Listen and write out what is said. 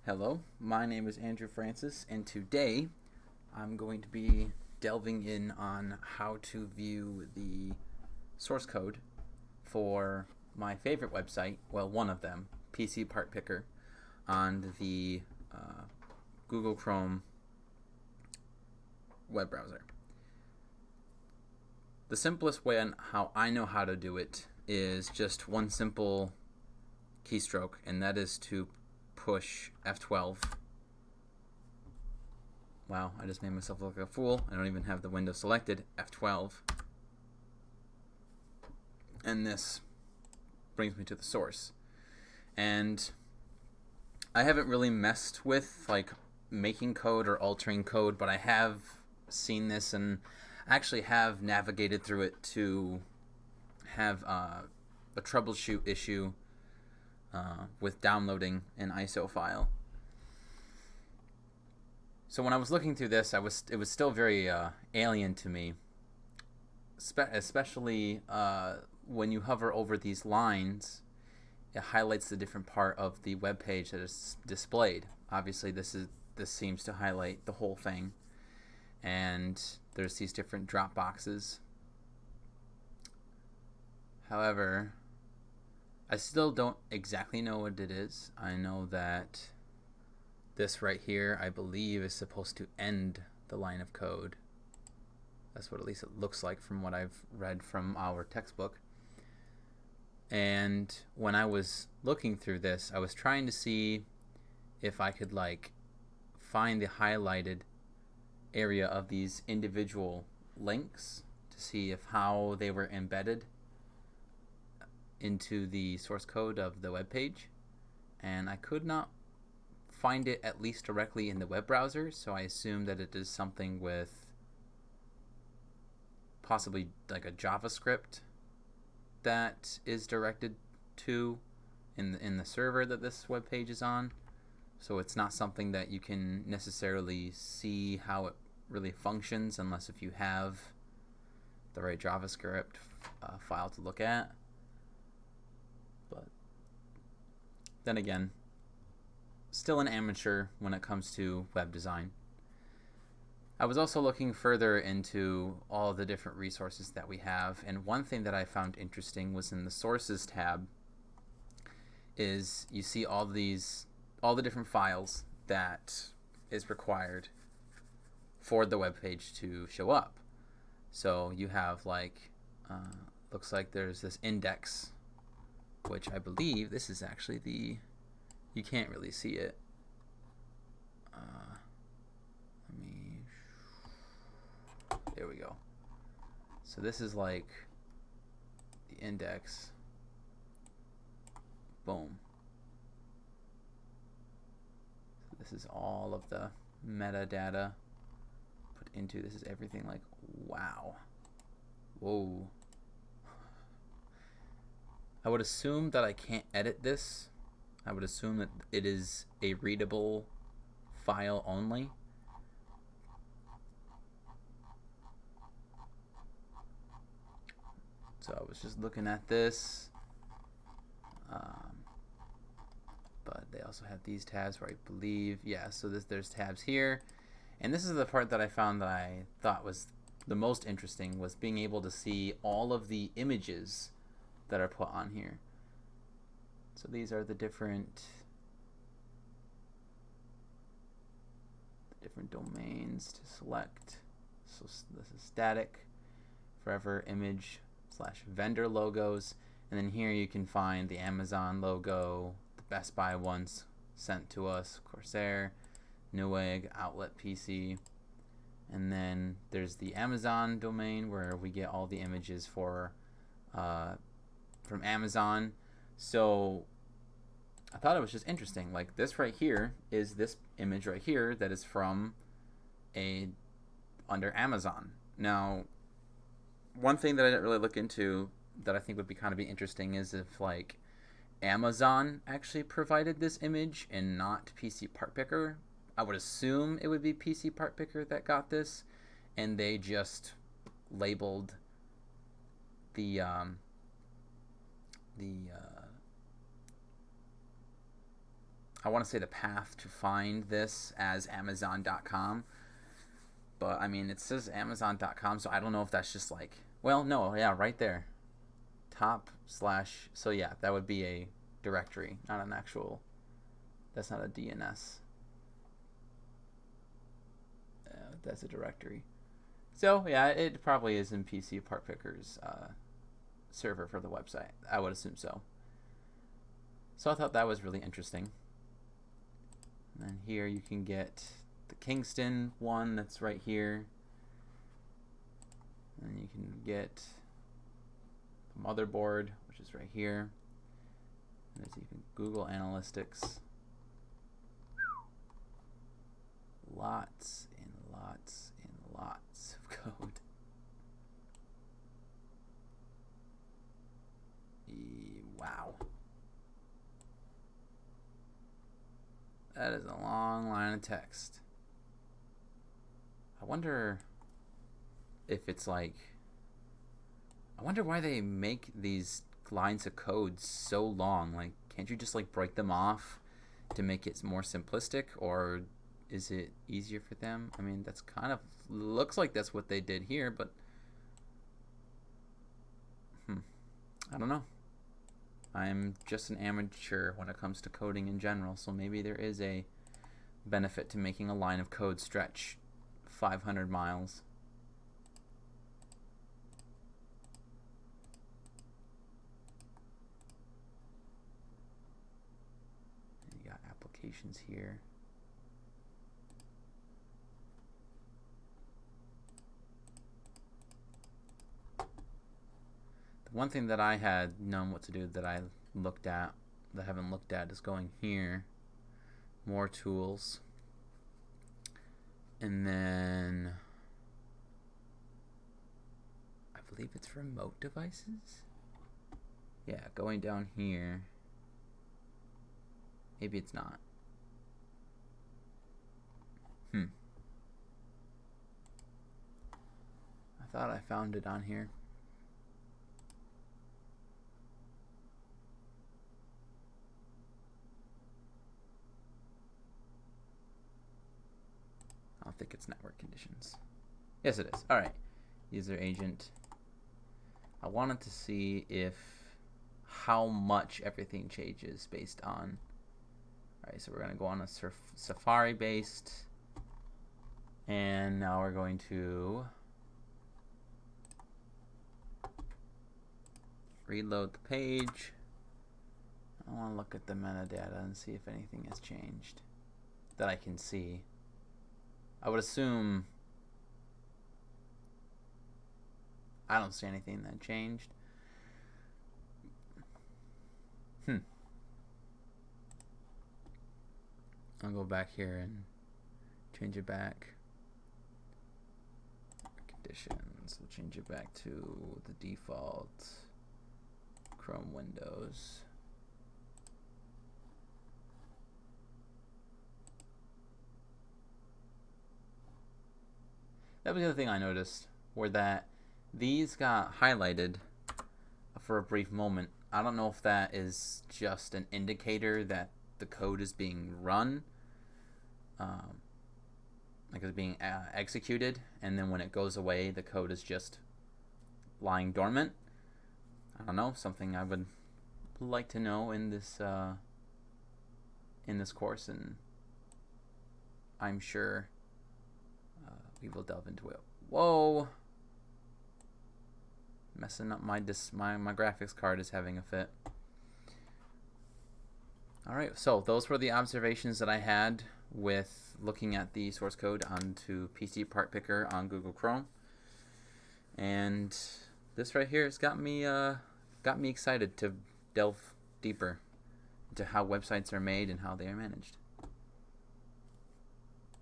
Hello, my name is Andrew Francis, and today I'm going to be delving in on how to view the source code for my favorite website, well, one of them, PCPartPicker, on the Google Chrome web browser. The simplest way on how I know how to do it is just one simple keystroke, and that is to push F12. Wow, I just made myself look like a fool. I don't even have the window selected. F12. And this brings me to the source. And I haven't really messed with like making code or altering code, but I have seen this and actually have navigated through it to have a troubleshoot issue with downloading an ISO file. So when I was looking through this, it was still very alien to me, especially when you hover over these lines. It highlights the different part of the web page that is displayed. Obviously, this seems to highlight the whole thing, and there's these different drop boxes. However, I still don't exactly know what it is. I know that this right here, I believe, is supposed to end the line of code. That's what at least it looks like from what I've read from our textbook. And when I was looking through this, I was trying to see if I could like find the highlighted area of these individual links to see if how they were embedded into the source code of the web page, and I could not find it, at least directly in the web browser, so I assume that it is something with possibly like a JavaScript that is directed to in the server that this web page is on. So it's not something that you can necessarily see how it really functions unless if you have the right JavaScript file to look at. But then again, still an amateur when it comes to web design. I was also looking further into all the different resources that we have, and one thing that I found interesting was in the sources tab is you see all the different files that is required for the web page to show up. So you have like looks like there's this index, which I believe this is actually you can't really see it. There we go. So this is like the index. Boom. So this is all of the metadata put into this. Is everything like, wow. Whoa. I would assume that I can't edit this. I would assume that it is a readable file only. So I was just looking at this, but they also have these tabs where I believe, yeah, so there's tabs here, and this is the part that I found that I thought was the most interesting, was being able to see all of the images that are put on here. So these are the different domains to select. So this is static, forever image / vendor logos, and then here you can find the Amazon logo, the Best Buy ones sent to us, Corsair, Newegg, Outlet PC, and then there's the Amazon domain where we get all the images for from Amazon. So I thought it was just interesting, like this right here is this image right here that is from under Amazon. Now, one thing that I didn't really look into that I think would be kind of interesting is if like Amazon actually provided this image and not PCPartPicker. I would assume it would be PCPartPicker that got this, and they just labeled the I want to say the path to find this as Amazon.com, but I mean it says Amazon.com, so I don't know if that's just like, well, no, yeah, right there, top slash. So yeah, that would be a directory, not an actual. That's not a DNS. That's a directory. So yeah, it probably is in PCPartPicker's server for the website. I would assume so. So I thought that was really interesting. And then here you can get the Kingston one that's right here. And you can get the motherboard, which is right here. And there's even Google Analytics. Lots and lots and lots of code. Wow. That is a long line of text. I wonder if it's like, I wonder why they make these lines of code so long. Like, can't you just like break them off to make it more simplistic, or is it easier for them? I mean, that's kind of looks like that's what they did here, but I don't know. I'm just an amateur when it comes to coding in general, so maybe there is a benefit to making a line of code stretch 500 miles. And you got applications here. One thing that I had known what to do that I looked at, that I haven't looked at, is going here, more tools, and then I believe it's remote devices. Yeah, going down here. Maybe it's not. I thought I found it on here. I don't think it's network conditions. Yes, it is. All right. User agent. I wanted to see if how much everything changes based on. All right, so we're going to go on a Safari based, and now we're going to reload the page. I want to look at the metadata and see if anything has changed that I can see. I would assume I don't see anything that changed. I'll go back here and change it back. Conditions. We'll change it back to the default Chrome Windows. That was the other thing I noticed, were that these got highlighted for a brief moment. I don't know if that is just an indicator that the code is being run, like it's being executed, and then when it goes away, the code is just lying dormant. I don't know, something I would like to know in this course, and I'm sure we will delve into it. Whoa! Messing up my graphics card is having a fit. Alright, so those were the observations that I had with looking at the source code onto PCPartPicker on Google Chrome. And this right here has got me excited to delve deeper into how websites are made and how they are managed.